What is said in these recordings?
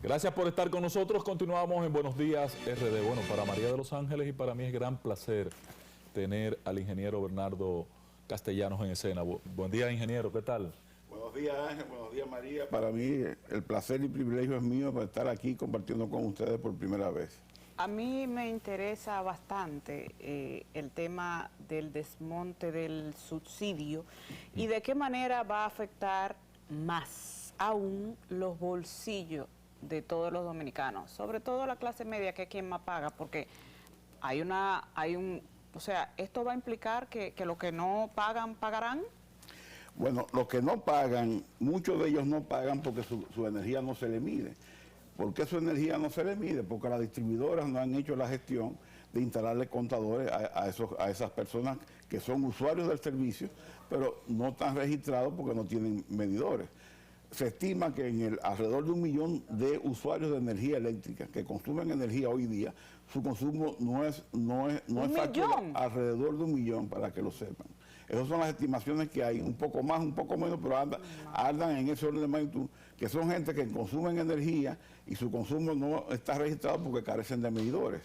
Gracias por estar con nosotros. Continuamos en Buenos Días RD. Bueno, para María de los Ángeles y para mí es gran placer tener al ingeniero Bernardo Castellanos en escena. Buen día, ingeniero, ¿qué tal? Buenos días, Ángel, buenos días, María. Para mí el placer y privilegio es mío para estar aquí compartiendo con ustedes por primera vez. A mí me interesa bastante el tema del desmonte del subsidio y de qué manera va a afectar más aún los bolsillos de todos los dominicanos, sobre todo la clase media, que es quien más paga, porque o sea, esto va a implicar que los que no pagan, pagarán. Bueno, los que no pagan, muchos de ellos no pagan porque su energía no se le mide. ¿Por qué su energía no se le mide? Porque las distribuidoras no han hecho la gestión de instalarle contadores a esas personas que son usuarios del servicio, pero no están registrados porque no tienen medidores. Se estima que alrededor de 1 millón de usuarios de energía eléctrica que consumen energía hoy día, su consumo no es facturado, alrededor de 1 millón, para que lo sepan. Esas son las estimaciones que hay, un poco más, un poco menos, pero andan en ese orden de magnitud, que son gente que consumen energía y su consumo no está registrado porque carecen de medidores.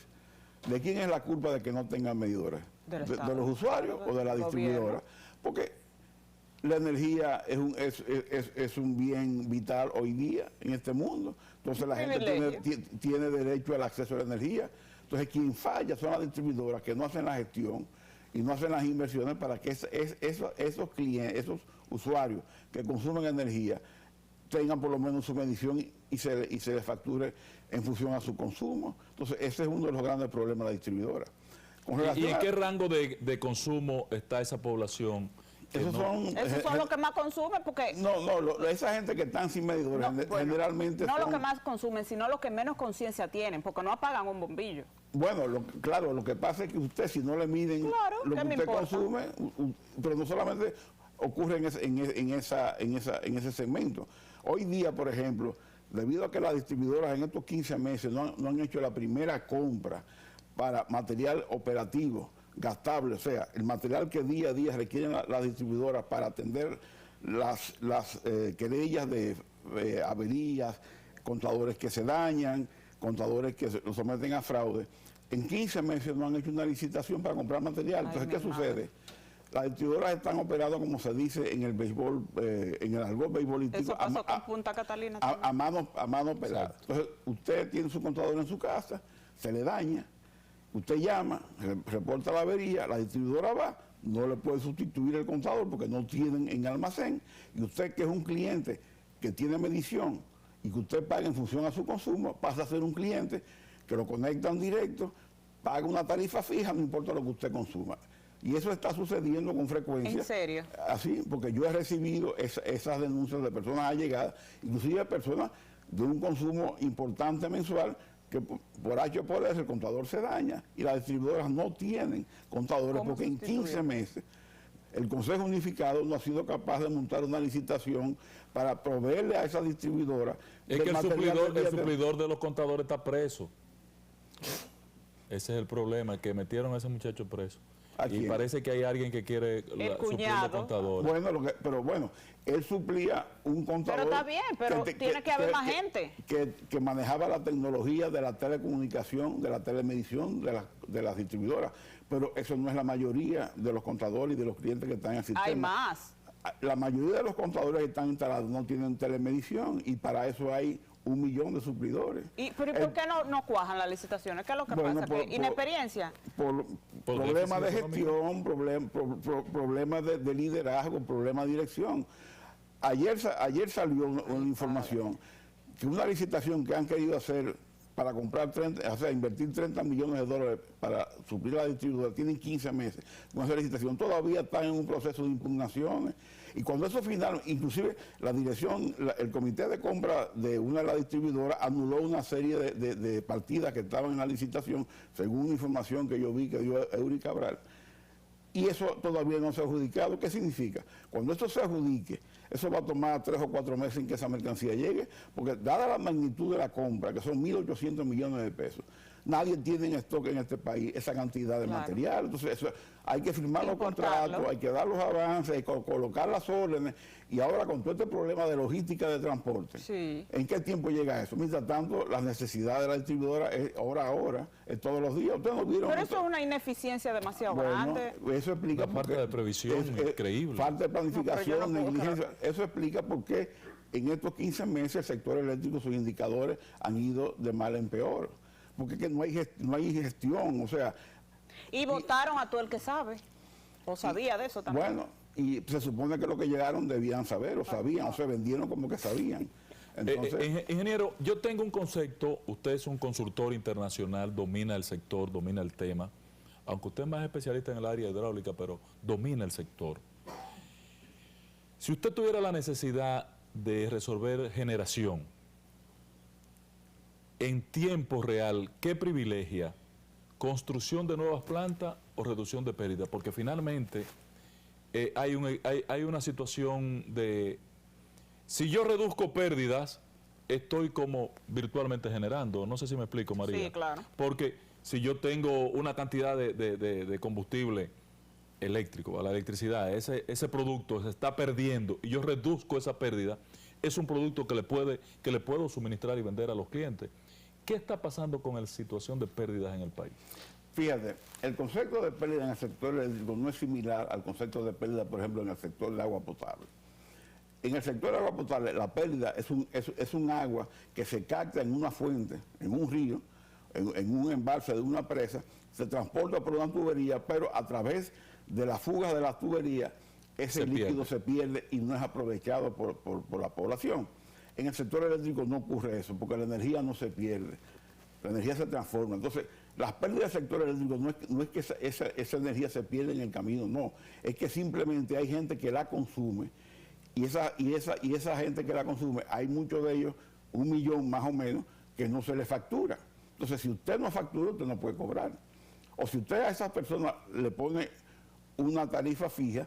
¿De quién es la culpa de que no tengan medidores? ¿De los usuarios o de la distribuidora? Porque la energía es un bien vital hoy día en este mundo. Entonces la gente tiene derecho al acceso a la energía. Entonces quien falla son las distribuidoras que no hacen la gestión y no hacen las inversiones para que esos clientes, esos usuarios que consumen energía tengan por lo menos su medición y se les facture en función a su consumo. Entonces ese es uno de los grandes problemas de la distribuidora. ¿Y en qué rango de consumo está esa población? Esos son los que más consumen, porque... Esa gente que están sin medidores generalmente no los que más consumen, sino los que menos conciencia tienen, porque no apagan un bombillo. Bueno, claro, lo que pasa es que usted, si no le miden lo que usted consume, pero no solamente ocurre en ese segmento. Hoy día, por ejemplo, debido a que las distribuidoras en estos 15 meses no han hecho la primera compra para material operativo, gastable, o sea, el material que día a día requieren las distribuidoras para atender las querellas de averías, contadores que se dañan, contadores que se someten a fraude. En 15 meses no han hecho una licitación para comprar material. Entonces, ¿qué sucede? Las distribuidoras están operadas, como se dice en el béisbol, en el argot beisbolístico. Eso pasó con Punta Catalina a mano pelada. Entonces, usted tiene su contador en su casa, se le daña, usted llama, reporta la avería, la distribuidora va, no le puede sustituir el contador porque no tienen en almacén, y usted, que es un cliente que tiene medición y que usted paga en función a su consumo, pasa a ser un cliente que lo conectan directo, paga una tarifa fija, no importa lo que usted consuma. Y eso está sucediendo con frecuencia. ¿En serio? Así, porque yo he recibido esas denuncias de personas allegadas, inclusive personas de un consumo importante mensual, que por H o por S el contador se daña y las distribuidoras no tienen contadores porque en 15 meses el Consejo Unificado no ha sido capaz de montar una licitación para proveerle a esa distribuidora. Es que el suplidor de los contadores está preso. Ese es el problema, que metieron a ese muchacho preso. Y parece que hay alguien que quiere suplir los contadores. Pero bueno, él suplía un contador. Pero está bien, pero tiene que haber más gente. Que manejaba la tecnología de la telecomunicación, de la telemedición de las distribuidoras. Pero eso no es la mayoría de los contadores y de los clientes que están en el sistema. Hay más. La mayoría de los contadores que están instalados no tienen telemedición y para eso hay 1 millón de suplidores. ¿Pero por qué no cuajan las licitaciones? ¿Qué es lo que pasa? ¿Inexperiencia? Por problemas de gestión, problemas de liderazgo, problemas de dirección. Ayer salió una información que una licitación que han querido hacer para comprar invertir 30 millones de dólares para suplir a la distribuidora, tienen 15 meses con esa licitación, todavía están en un proceso de impugnaciones, y cuando eso final, inclusive la dirección, el comité de compra de una de las distribuidoras anuló una serie de partidas que estaban en la licitación, según información que yo vi que dio Eury Cabral. Y eso todavía no se ha adjudicado. ¿Qué significa? Cuando esto se adjudique, eso va a tomar 3 o 4 meses en que esa mercancía llegue, porque dada la magnitud de la compra, que son 1.800 millones de pesos, nadie tiene en stock en este país esa cantidad de material. Entonces, eso, hay que firmar los contratos, hay que dar los avances, hay que colocar las órdenes. Y ahora con todo este problema de logística de transporte, ¿en qué tiempo llega eso? Mientras tanto, las necesidades de la distribuidora es hora, es todos los días. ¿Ustedes no vieron? Pero eso es una ineficiencia demasiado grande. Eso explica una falta de previsión increíble. Falta de planificación, negligencia. Eso explica por qué en estos 15 meses el sector eléctrico, sus indicadores han ido de mal en peor. Porque es que no hay gestión, o sea... Y votaron a todo el que sabe, o sabía de eso también. Bueno, y se supone que los que llegaron debían saber, o sabían, o se vendieron como que sabían. Entonces, ingeniero, yo tengo un concepto, usted es un consultor internacional, domina el sector, domina el tema, aunque usted es más especialista en el área hidráulica, pero domina el sector. Si usted tuviera la necesidad de resolver generación en tiempo real, ¿qué privilegia? ¿Construcción de nuevas plantas o reducción de pérdidas? Porque finalmente hay una situación de, si yo reduzco pérdidas, estoy como virtualmente generando. No sé si me explico, María. Sí, claro. Porque si yo tengo una cantidad de combustible eléctrico, la electricidad, ese producto se está perdiendo y yo reduzco esa pérdida, es un producto que le puedo suministrar y vender a los clientes. ¿Qué está pasando con la situación de pérdidas en el país? Fíjate, el concepto de pérdida en el sector eléctrico no es similar al concepto de pérdida, por ejemplo, en el sector de agua potable. En el sector de agua potable, la pérdida es un agua que se capta en una fuente, en un río, en un embalse de una presa, se transporta por una tubería, pero a través de la fuga de la tubería, ese líquido se pierde y no es aprovechado por la población. En el sector eléctrico no ocurre eso, porque la energía no se pierde, la energía se transforma. Entonces, las pérdidas del sector eléctrico no es que esa energía se pierda en el camino, no. Es que simplemente hay gente que la consume y esa gente que la consume, hay muchos de ellos, 1 millón más o menos, que no se les factura. Entonces, si usted no factura, usted no puede cobrar. O si usted a esas personas le pone una tarifa fija,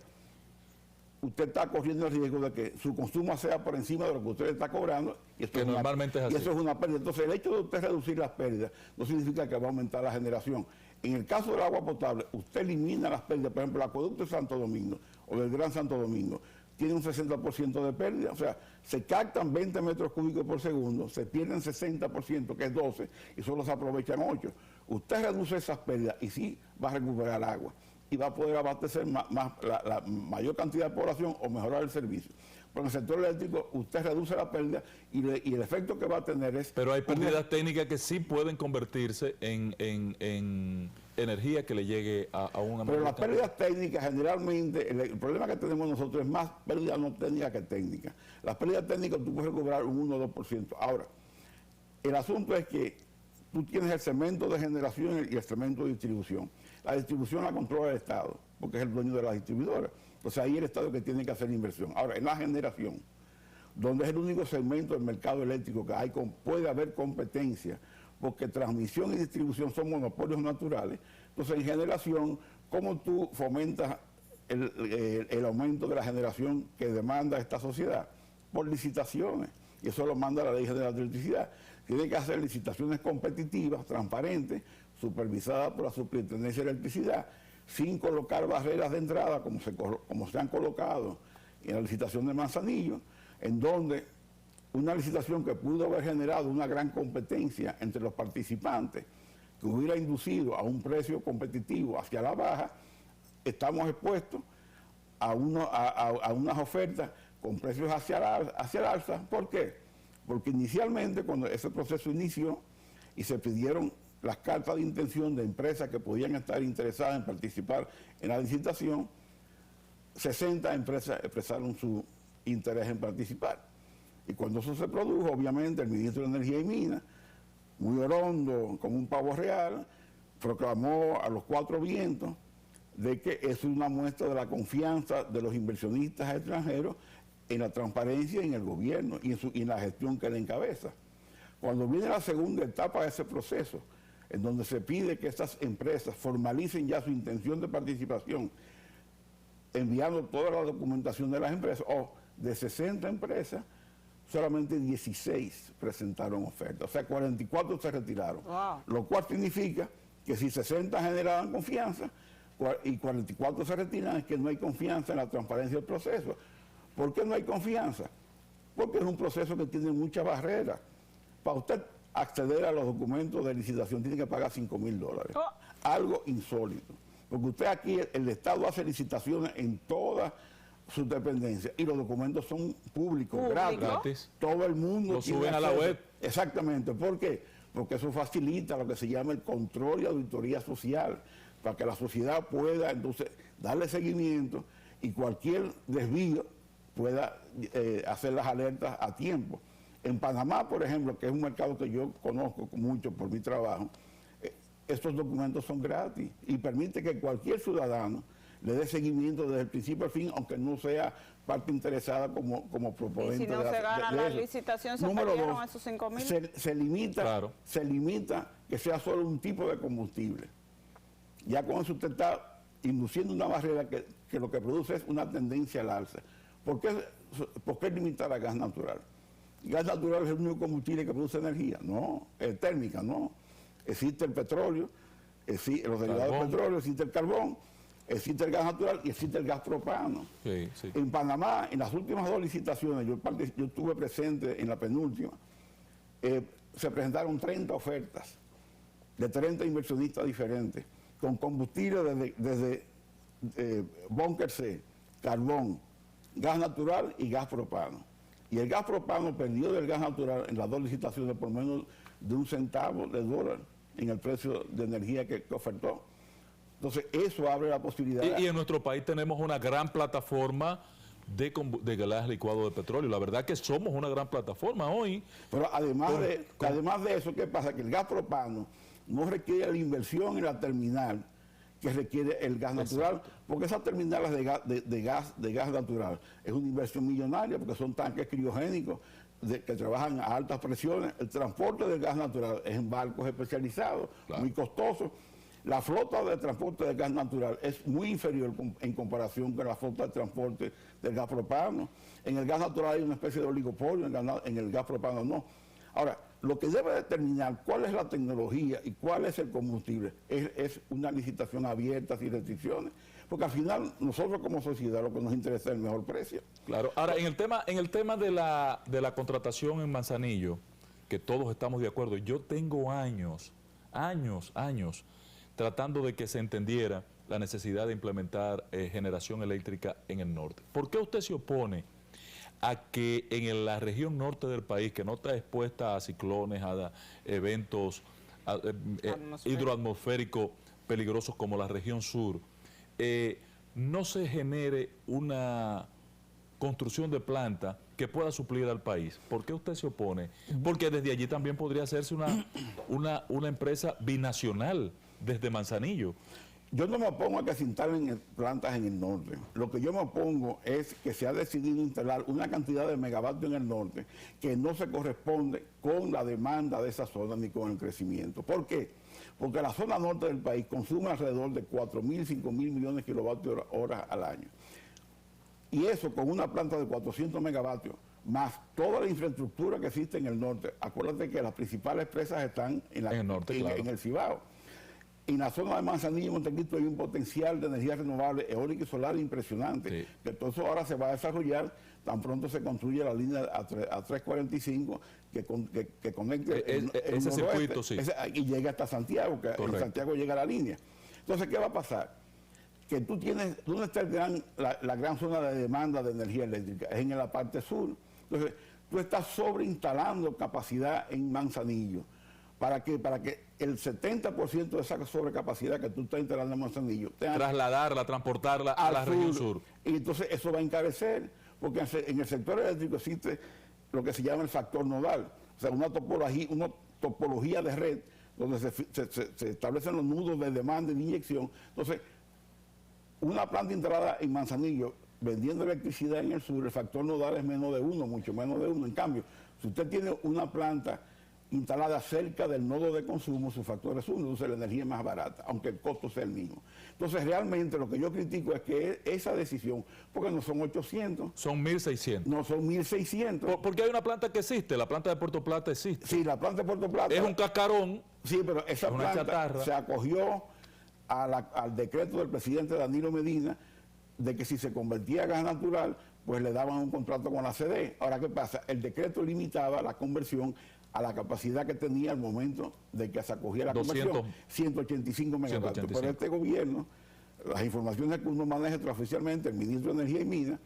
usted está corriendo el riesgo de que su consumo sea por encima de lo que usted está cobrando. Y esto que normalmente es así. Y eso es una pérdida. Entonces, el hecho de usted reducir las pérdidas no significa que va a aumentar la generación. En el caso del agua potable, usted elimina las pérdidas. Por ejemplo, el acueducto de Santo Domingo o del Gran Santo Domingo tiene un 60% de pérdida. O sea, se captan 20 metros cúbicos por segundo, se pierden 60%, que es 12, y solo se aprovechan 8. Usted reduce esas pérdidas y sí va a recuperar agua y va a poder abastecer la mayor cantidad de población o mejorar el servicio. Pero en el sector eléctrico usted reduce la pérdida y el efecto que va a tener es... Pero hay pérdidas técnicas que sí pueden convertirse en energía que le llegue a una... Pero las pérdidas técnicas generalmente, el problema que tenemos nosotros es más pérdida no técnica que técnica. Las pérdidas técnicas tú puedes recuperar un 1 o 2%. Ahora, el asunto es que tú tienes el segmento de generación y el segmento de distribución. La distribución la controla el Estado, porque es el dueño de la distribuidora. Entonces ahí el Estado que tiene que hacer la inversión. Ahora, en la generación, donde es el único segmento del mercado eléctrico que puede haber competencia, porque transmisión y distribución son monopolios naturales. Entonces, en generación, ¿cómo tú fomentas el aumento de la generación que demanda esta sociedad? Por licitaciones. Y eso lo manda la Ley General de Electricidad. Tiene que hacer licitaciones competitivas, transparentes, supervisadas por la Superintendencia de Electricidad, sin colocar barreras de entrada como se han colocado en la licitación de Manzanillo, en donde una licitación que pudo haber generado una gran competencia entre los participantes, que hubiera inducido a un precio competitivo hacia la baja, estamos expuestos a unas ofertas con precios hacia el alza. ¿Por qué? Porque inicialmente, cuando ese proceso inició y se pidieron las cartas de intención de empresas que podían estar interesadas en participar en la licitación, 60 empresas expresaron su interés en participar. Y cuando eso se produjo, obviamente, el ministro de Energía y Minas, muy orondo, como un pavo real, proclamó a los 4 vientos de que es una muestra de la confianza de los inversionistas extranjeros en la transparencia en el gobierno y en la gestión que le encabeza. Cuando viene la segunda etapa de ese proceso, en donde se pide que estas empresas formalicen ya su intención de participación, enviando toda la documentación de las empresas, o de 60 empresas, solamente 16 presentaron ofertas, o sea, 44 se retiraron. Wow. Lo cual significa que si 60 generaban confianza y 44 se retiran, es que no hay confianza en la transparencia del proceso. ¿Por qué no hay confianza? Porque es un proceso que tiene muchas barreras. Para usted acceder a los documentos de licitación tiene que pagar $5,000. Oh. Algo insólito. Porque usted aquí, el Estado hace licitaciones en todas sus dependencias y los documentos son públicos, gratis. Todo el mundo lo tiene suben a la acceso. web. Exactamente. ¿Por qué? Porque eso facilita lo que se llama el control y auditoría social, para que la sociedad pueda entonces darle seguimiento y cualquier desvío pueda hacer las alertas a tiempo. En Panamá, por ejemplo, que es un mercado que yo conozco mucho por mi trabajo, estos documentos son gratis y permite que cualquier ciudadano le dé seguimiento desde el principio al fin, aunque no sea parte interesada como proponente. Y si no se gana la licitación, se perdieron esos 5,000. Se limita que sea solo un tipo de combustible. Ya con eso usted está induciendo una barrera que lo que produce es una tendencia al alza. ¿Por qué limitar a gas natural? Gas natural es el único combustible que produce energía, no, térmica, no. Existe el petróleo, existe los derivados del petróleo, existe el carbón, existe el gas natural y existe el gas propano. Sí, sí. En Panamá, en las últimas 2 licitaciones, yo estuve presente en la penúltima, se presentaron 30 ofertas de 30 inversionistas diferentes, con combustible desde búnker C, carbón, gas natural y gas propano. Y el gas propano perdió del gas natural en las 2 licitaciones por menos de $1 centavo en el precio de energía que ofertó. Entonces, eso abre la posibilidad. Y en nuestro país tenemos una gran plataforma de gas licuado de petróleo. La verdad que somos una gran plataforma hoy. Pero además de eso, ¿qué pasa? Que el gas propano no requiere la inversión en la terminal que requiere el gas natural, porque esas terminales de gas natural es una inversión millonaria, porque son tanques criogénicos que trabajan a altas presiones. El transporte del gas natural es en barcos especializados, muy costosos. La flota de transporte de gas natural es muy inferior en comparación con la flota de transporte del gas propano. En el gas natural hay una especie de oligopolio, en el gas propano no. Ahora, lo que debe determinar cuál es la tecnología y cuál es el combustible es una licitación abierta, sin restricciones, porque al final nosotros como sociedad lo que nos interesa es el mejor precio. Claro. Ahora, en el tema de la contratación en Manzanillo, que todos estamos de acuerdo, yo tengo años tratando de que se entendiera la necesidad de implementar generación eléctrica en el norte. ¿Por qué usted se opone a que en la región norte del país, que no está expuesta a ciclones, a eventos hidroatmosféricos peligrosos como la región sur, no se genere una construcción de planta que pueda suplir al país? ¿Por qué usted se opone? Porque desde allí también podría hacerse una empresa binacional desde Manzanillo. Yo no me opongo a que se instalen plantas en el norte. Lo que yo me opongo es que se ha decidido instalar una cantidad de megavatios en el norte que no se corresponde con la demanda de esa zona ni con el crecimiento. ¿Por qué? Porque la zona norte del país consume alrededor de 4.000, 5.000 millones de kilovatios hora al año. Y eso con una planta de 400 megavatios, más toda la infraestructura que existe en el norte. Acuérdate que las principales presas están en el norte, claro, en el Cibao. En la zona de Manzanillo y Montecristo hay un potencial de energía renovable, eólica y solar impresionante. Sí. Que todo eso ahora se va a desarrollar tan pronto se construye la línea a 345 que conecte ese circuito, sí. Y llega hasta Santiago, que en Santiago llega la línea. Entonces, ¿qué va a pasar? Que tú tienes, ¿dónde está la gran zona de demanda de energía eléctrica? Es en la parte sur. Entonces, tú estás sobreinstalando capacidad en Manzanillo. ¿Para qué? Para que el 70% de esa sobrecapacidad que tú estás instalando en Manzanillo... trasladarla, transportarla a la región sur. Y entonces eso va a encarecer, porque en el sector eléctrico existe lo que se llama el factor nodal. O sea, una topología de red donde se establecen los nudos de demanda y de inyección. Entonces, una planta instalada en Manzanillo vendiendo electricidad en el sur, el factor nodal es menos de 1, mucho menos de 1. En cambio, si usted tiene una planta instalada cerca del nodo de consumo, su factor es 1, entonces la energía es más barata, aunque el costo sea el mismo. Entonces realmente lo que yo critico es que esa decisión, porque no son 800. Son 1.600. No son 1.600. Porque hay una planta que existe, la planta de Puerto Plata existe. Sí, la planta de Puerto Plata. Es un cascarón. Sí, pero esa una planta chatarra. se acogió al decreto del presidente Danilo Medina de que si se convertía a gas natural, pues le daban un contrato con la CD. Ahora, ¿qué pasa? El decreto limitaba la conversión a la capacidad que tenía al momento de que se acogiera la 200, conversión, 185 megavatios. 185. Pero este gobierno, las informaciones que uno maneja extraoficialmente, el ministro de Energía y Minas,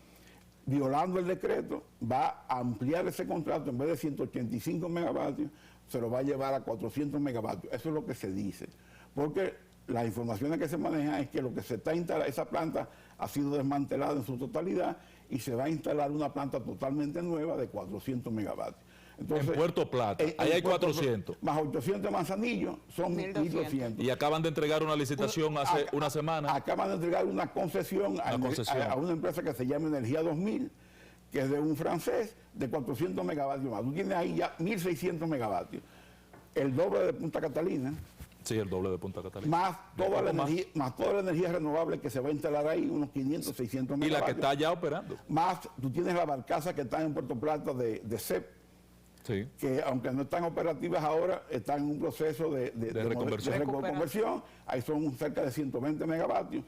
violando el decreto, va a ampliar ese contrato, en vez de 185 megavatios, se lo va a llevar a 400 megavatios. Eso es lo que se dice. Porque las informaciones que se manejan es que lo que se está instalando, esa planta ha sido desmantelada en su totalidad y se va a instalar una planta totalmente nueva de 400 megavatios. Entonces, en Puerto Plata, ahí hay 400. Más 800 de Manzanillo, son 1.200. Y acaban de entregar una licitación hace una semana. Acaban de entregar una concesión, a una empresa que se llama Energía 2000, que es de un francés, de 400 megavatios más. Tú tienes ahí ya 1.600 megavatios. El doble de Punta Catalina. Sí, el doble de Punta Catalina. Más toda la energía renovable que se va a instalar ahí, unos 500, 600 megavatios. Y la que está ya operando. Más, tú tienes la barcaza que está en Puerto Plata de CEP, sí, que aunque no están operativas ahora, están en un proceso de reconversión. Ahí son cerca de 120 megavatios.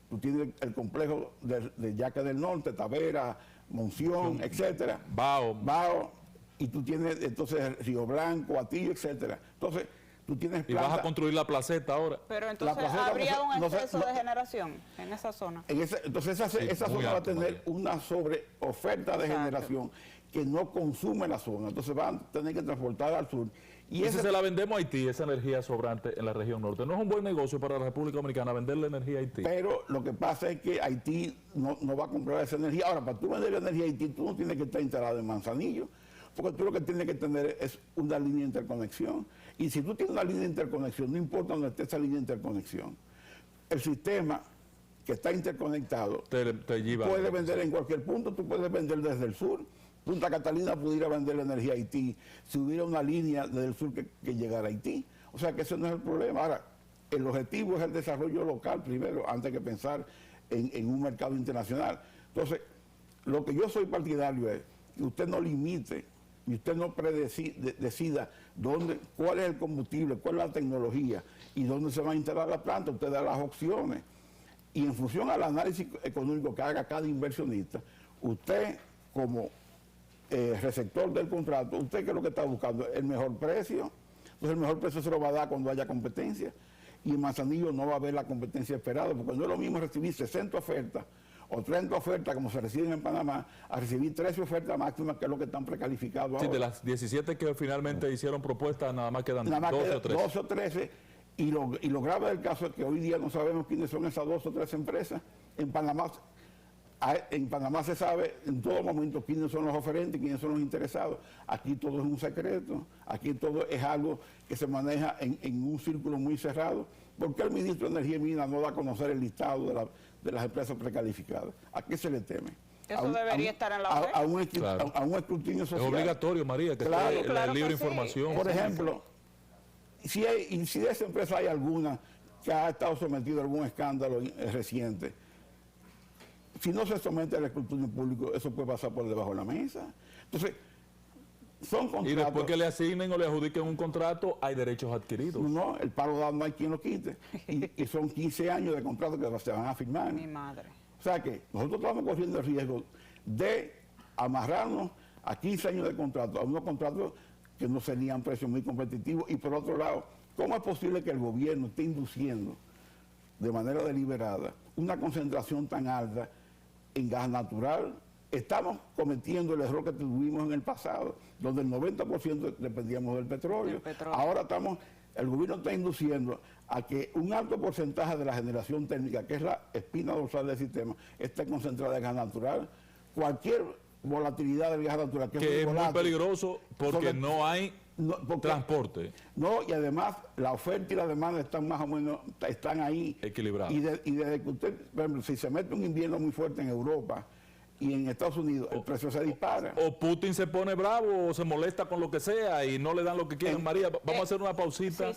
Tú tienes el complejo de Yaque del Norte, Tavera, Monción, etcétera. Bao. Y tú tienes entonces Río Blanco, Atillo, etcétera. Entonces, tú tienes y vas a construir la placeta ahora. Pero entonces habría un exceso de generación en esa zona. Entonces esa zona va a tener una sobreoferta de generación que no consume la zona. Entonces van a tener que transportar al sur. Y si se la vendemos a Haití, esa energía sobrante en la región norte, ¿no es un buen negocio para la República Dominicana venderle energía a Haití? Pero lo que pasa es que Haití no va a comprar esa energía. Ahora, para tú vender energía a Haití, tú no tienes que estar instalado en Manzanillo, porque tú lo que tienes que tener es una línea de interconexión. Y si tú tienes una línea de interconexión, no importa dónde esté esa línea de interconexión, el sistema que está interconectado puede vender en cualquier punto. Tú puedes vender desde el sur. Punta Catalina pudiera vender la energía a Haití si hubiera una línea desde el sur que llegara a Haití. O sea que ese no es el problema. Ahora, el objetivo es el desarrollo local primero, antes que pensar en un mercado internacional. Entonces, lo que yo soy partidario es que usted no limite y usted no decida cuál es el combustible, cuál es la tecnología y dónde se va a instalar la planta. Usted da las opciones. Y en función al análisis económico que haga cada inversionista, usted como receptor del contrato, usted qué es lo que está buscando, el mejor precio. Entonces el mejor precio se lo va a dar cuando haya competencia. Y en Manzanillo no va a haber la competencia esperada, porque no es lo mismo recibir 60 ofertas o 30 ofertas como se reciben en Panamá, a recibir 13 ofertas máximas, que es lo que están precalificados ahora. Sí, de las 17 que finalmente hicieron propuestas, nada más quedan 12 o 13. 12 o 13. Y lo grave del caso es que hoy día no sabemos quiénes son esas 2 o 3 empresas. En Panamá se sabe en todo momento quiénes son los oferentes, quiénes son los interesados. Aquí todo es un secreto, aquí todo es algo que se maneja en un círculo muy cerrado. ¿Por qué el ministro de Energía y Minas no da a conocer el listado de las empresas precalificadas? ¿A qué se le teme? Eso debería estar en la OPE. A un escrutinio social. Es obligatorio, María, que esté la libre información. Por ejemplo, si de esa empresa hay alguna que ha estado sometida a algún escándalo reciente, si no se somete al escrutinio público, eso puede pasar por debajo de la mesa. Entonces, son contratos. Y después que le asignen o le adjudiquen un contrato, hay derechos adquiridos. No, el paro dado no hay quien lo quite. Y son 15 años de contrato que se van a firmar. Mi madre. O sea que nosotros estamos corriendo el riesgo de amarrarnos a 15 años de contrato, a unos contratos que no serían precios muy competitivos. Y por otro lado, ¿cómo es posible que el gobierno esté induciendo de manera deliberada una concentración tan alta en gas natural? Estamos cometiendo el error que tuvimos en el pasado, donde el 90% dependíamos del petróleo. Ahora el gobierno está induciendo a que un alto porcentaje de la generación térmica, que es la espina dorsal del sistema, esté concentrada en gas natural. Cualquier volatilidad del gas natural, que es muy peligroso porque no hay transporte. No, y además la oferta y la demanda están más o menos ahí equilibradas. Y desde que usted, por ejemplo, si se mete un invierno muy fuerte en Europa y en Estados Unidos el precio se dispara. O Putin se pone bravo o se molesta con lo que sea y no le dan lo que quieren. María, vamos a hacer una pausita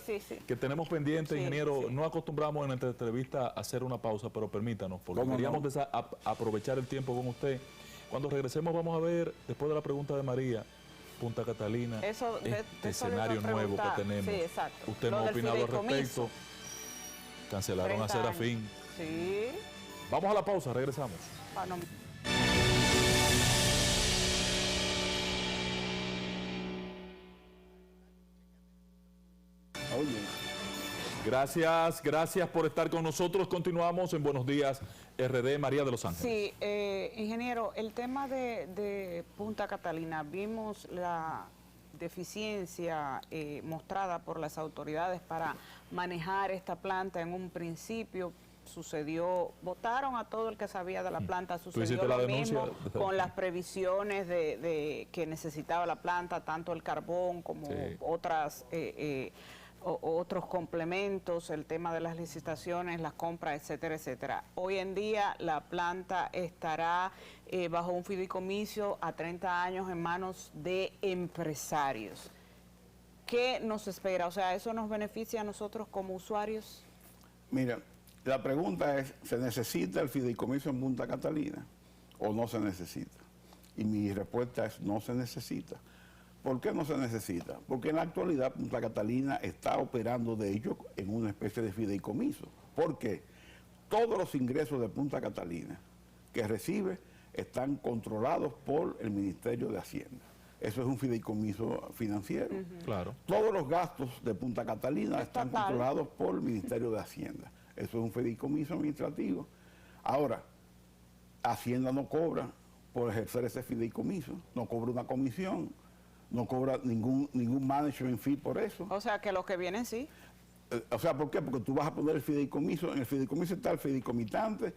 que tenemos pendiente, ingeniero. No acostumbramos en esta entrevista a hacer una pausa, pero permítanos, porque queríamos aprovechar el tiempo con usted. Cuando regresemos vamos a ver, después de la pregunta de María, Punta Catalina, este escenario nuevo que tenemos. Sí, exacto. Usted no ha opinado al respecto. Cancelaron a Serafín. Sí. Vamos a la pausa, regresamos. Bueno. Gracias por estar con nosotros. Continuamos en Buenos Días RD. María de los Ángeles. Sí, ingeniero, el tema de Punta Catalina, vimos la deficiencia mostrada por las autoridades para manejar esta planta en un principio. Votaron a todo el que sabía de la planta, sucedió lo mismo con las previsiones de que necesitaba la planta, tanto el carbón como otros complementos, el tema de las licitaciones, las compras, etcétera, etcétera. Hoy en día la planta estará bajo un fideicomiso a 30 años en manos de empresarios. ¿Qué nos espera? O sea, ¿eso nos beneficia a nosotros como usuarios? Mira, la pregunta es, ¿se necesita el fideicomiso en Punta Catalina o no se necesita? Y mi respuesta es, no se necesita. ¿Por qué no se necesita? Porque en la actualidad Punta Catalina está operando, de hecho, en una especie de fideicomiso. ¿Por qué? Todos los ingresos de Punta Catalina que recibe están controlados por el Ministerio de Hacienda. Eso es un fideicomiso financiero. Claro. Todos los gastos de Punta Catalina están controlados por el Ministerio de Hacienda. Eso es un fideicomiso administrativo. Ahora, Hacienda no cobra por ejercer ese fideicomiso, no cobra una comisión, no cobra ningún management fee por eso. O sea, que los que vienen sí. O sea, ¿por qué? Porque tú vas a poner el fideicomiso, en el fideicomiso está el fideicomitante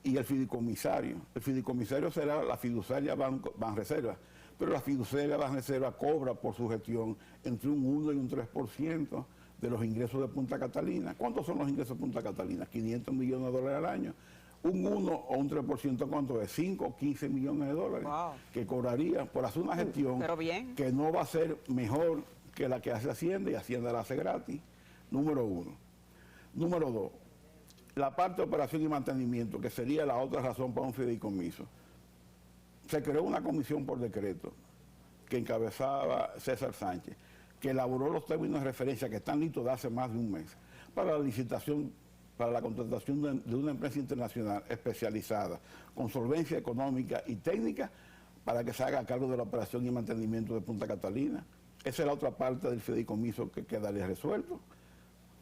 y el fideicomisario. El fideicomisario será la fiduciaria Banreserva, pero la fiduciaria Banreserva cobra por su gestión entre un 1 y un 3% de los ingresos de Punta Catalina. ¿Cuántos son los ingresos de Punta Catalina? 500 millones de dólares al año. Un 1 o un 3%, ¿cuánto es? 5 o 15 millones de dólares que cobraría por hacer una gestión que no va a ser mejor que la que hace Hacienda, y Hacienda la hace gratis. Número 1. Número 2, la parte de operación y mantenimiento, que sería la otra razón para un fideicomiso. Se creó una comisión por decreto que encabezaba César Sánchez, que elaboró los términos de referencia que están listos de hace más de un mes para la licitación, para la contratación de una empresa internacional especializada con solvencia económica y técnica para que se haga a cargo de la operación y mantenimiento de Punta Catalina. Esa es la otra parte del fideicomiso que quedaría resuelto.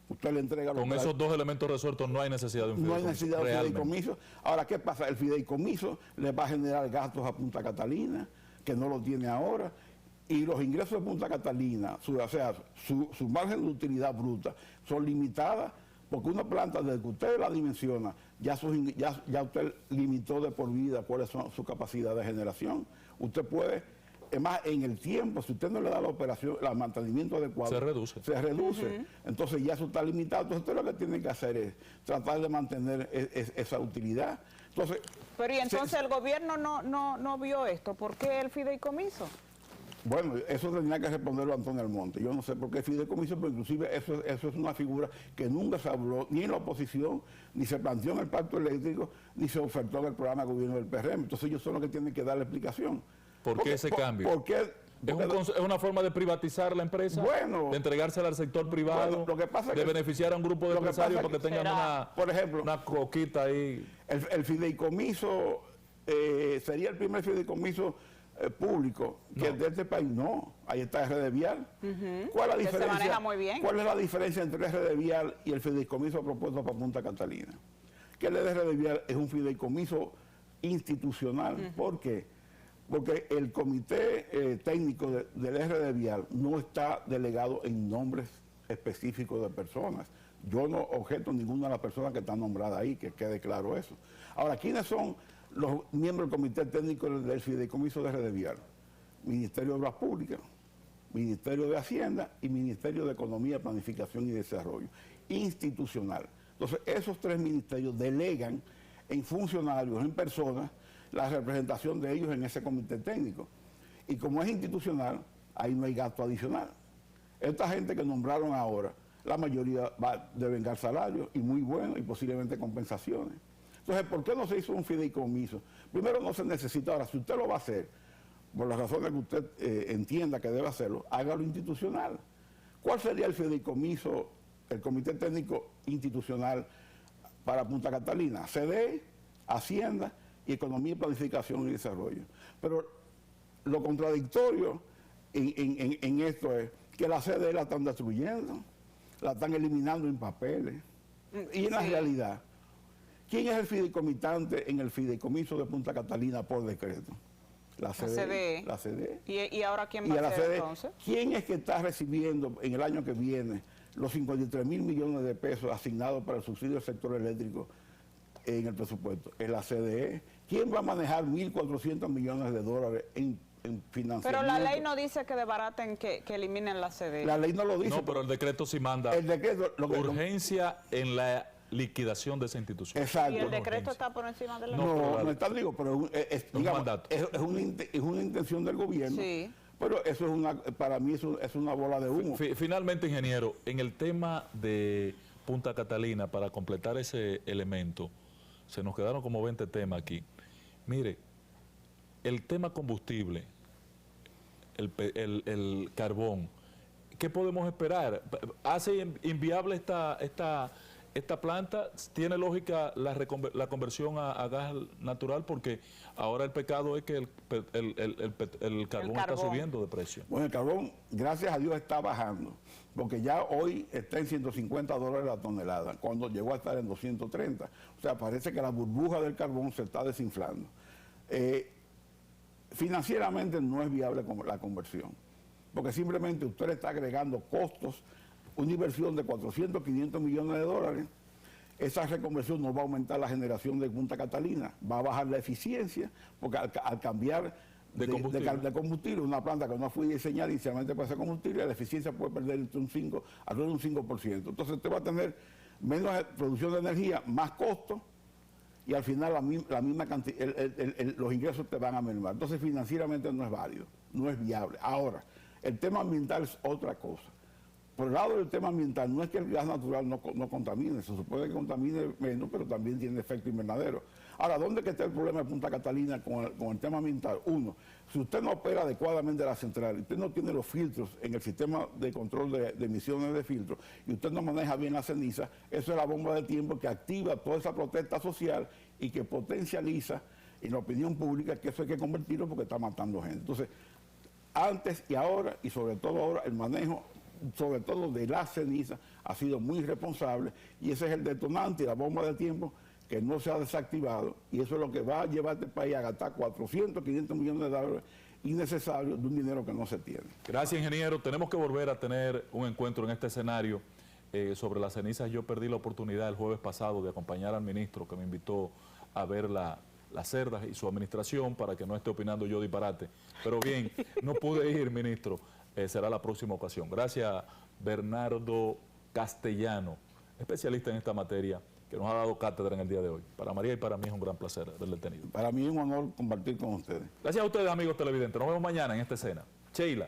Usted le entrega con esos dos elementos resueltos no hay necesidad de un fideicomiso. No hay necesidad de un fideicomiso. Ahora, ¿qué pasa? El fideicomiso le va a generar gastos a Punta Catalina, que no lo tiene ahora, y los ingresos de Punta Catalina, su margen de utilidad bruta, son limitadas, porque una planta, desde que usted la dimensiona, ya usted limitó de por vida cuáles son sus capacidades de generación. Usted puede, es más, en el tiempo, si usted no le da la operación, el mantenimiento adecuado, se reduce. Entonces ya eso está limitado. Entonces usted lo que tiene que hacer es tratar de mantener esa utilidad. Entonces, pero y entonces el gobierno no vio esto. ¿Por qué el fideicomiso? Bueno, eso tendría que responderlo Antonio Almonte. Yo no sé por qué fideicomiso, pero inclusive eso es una figura que nunca se habló ni en la oposición, ni se planteó en el pacto eléctrico, ni se ofertó en el programa de gobierno del PRM. Entonces ellos son los que tienen que dar la explicación. ¿Por qué ese cambio? ¿Es una forma de privatizar la empresa? Bueno, de entregársela al sector privado, lo que pasa de beneficiar a un grupo de empresarios porque tengan una coquita ahí. El fideicomiso sería el primer fideicomiso público que de este país. No, ahí está RD Vial. ¿Cuál es la diferencia? Se maneja muy bien. ¿Cuál es la diferencia entre RD Vial y el fideicomiso propuesto para Punta Catalina? Que el de RD Vial es un fideicomiso institucional. ¿Por qué? Porque el comité técnico del RD Vial no está delegado en nombres específicos de personas. Yo no objeto ninguna de las personas que están nombradas ahí, que quede claro eso. Ahora, ¿quiénes son los miembros del comité técnico del fideicomiso de RD Vial? Ministerio de Obras Públicas, Ministerio de Hacienda y Ministerio de Economía, Planificación y Desarrollo. Institucional. Entonces, esos tres ministerios delegan en funcionarios, en personas, la representación de ellos en ese comité técnico. Y como es institucional, ahí no hay gasto adicional. Esta gente que nombraron ahora, la mayoría va a devengar salarios, y muy buenos, y posiblemente compensaciones. Entonces, ¿por qué no se hizo un fideicomiso? Primero, no se necesita. Ahora, si usted lo va a hacer, por las razones que usted entienda que debe hacerlo, hágalo institucional. ¿Cuál sería el fideicomiso, el comité técnico institucional para Punta Catalina? CDE, Hacienda y Economía y Planificación y Desarrollo. Pero lo contradictorio en esto es que la CDE la están destruyendo, la están eliminando en papeles. Y en la realidad, ¿quién es el fideicomitante en el fideicomiso de Punta Catalina por decreto? La CDE. La CDE. ¿Y ahora quién va a ser entonces? ¿Quién es que está recibiendo en el año que viene los 53 mil millones de pesos asignados para el subsidio del sector eléctrico en el presupuesto? Es la CDE. ¿Quién va a manejar 1.400 millones de dólares en financiamiento? Pero la ley no dice que desbaraten, que eliminen la CDE. La ley no lo dice. No, pero el decreto sí manda el decreto, urgencia en la liquidación de esa institución. Exacto. ¿Y el decreto está por encima de la ley? No está, digo, pero es una intención del gobierno. Sí. Pero eso para mí es una bola de humo. Finalmente, ingeniero, en el tema de Punta Catalina, para completar ese elemento, se nos quedaron como 20 temas aquí. Mire, el tema combustible, el carbón, ¿qué podemos esperar? ¿Hace inviable esta planta? ¿Tiene lógica la conversión a gas natural? Porque ahora el pecado es que el carbón está subiendo de precio. Bueno, el carbón, gracias a Dios, está bajando, porque ya hoy está en $150 la tonelada, cuando llegó a estar en 230. O sea, parece que la burbuja del carbón se está desinflando. Financieramente no es viable la conversión, porque simplemente usted le está agregando costos, una inversión de 400, 500 millones de dólares. Esa reconversión no va a aumentar la generación de Punta Catalina, va a bajar la eficiencia, porque al cambiar de combustible, una planta que no fue diseñada inicialmente para ese combustible, la eficiencia puede perder entre alrededor de un 5%. Entonces usted va a tener menos producción de energía, más costo, y al final la misma cantidad, los ingresos te van a mermar. Entonces financieramente no es válido, no es viable. Ahora, el tema ambiental es otra cosa. Por el lado del tema ambiental, no es que el gas natural no contamine, se supone que contamine menos, pero también tiene efecto invernadero. Ahora, ¿dónde está el problema de Punta Catalina con el tema ambiental? Uno, si usted no opera adecuadamente la central, usted no tiene los filtros en el sistema de control de emisiones de filtros, y usted no maneja bien la ceniza, eso es la bomba de tiempo que activa toda esa protesta social y que potencializa en la opinión pública que eso hay que convertirlo porque está matando gente. Entonces, antes y ahora, y sobre todo ahora, el manejo sobre todo de la ceniza, ha sido muy irresponsable, y ese es el detonante y la bomba de tiempo que no se ha desactivado, y eso es lo que va a llevar a este país a gastar 400, 500 millones de dólares innecesarios de un dinero que no se tiene. Gracias, ingeniero. Tenemos que volver a tener un encuentro en este escenario sobre las cenizas. Yo perdí la oportunidad el jueves pasado de acompañar al ministro que me invitó a ver las cerdas y su administración, para que no esté opinando yo disparate. Pero bien, no pude ir, ministro. Será la próxima ocasión. Gracias, Bernardo Castellano, especialista en esta materia, que nos ha dado cátedra en el día de hoy. Para María y para mí es un gran placer haberle tenido. Para mí es un honor compartir con ustedes. Gracias a ustedes, amigos televidentes. Nos vemos mañana en esta escena. Sheila.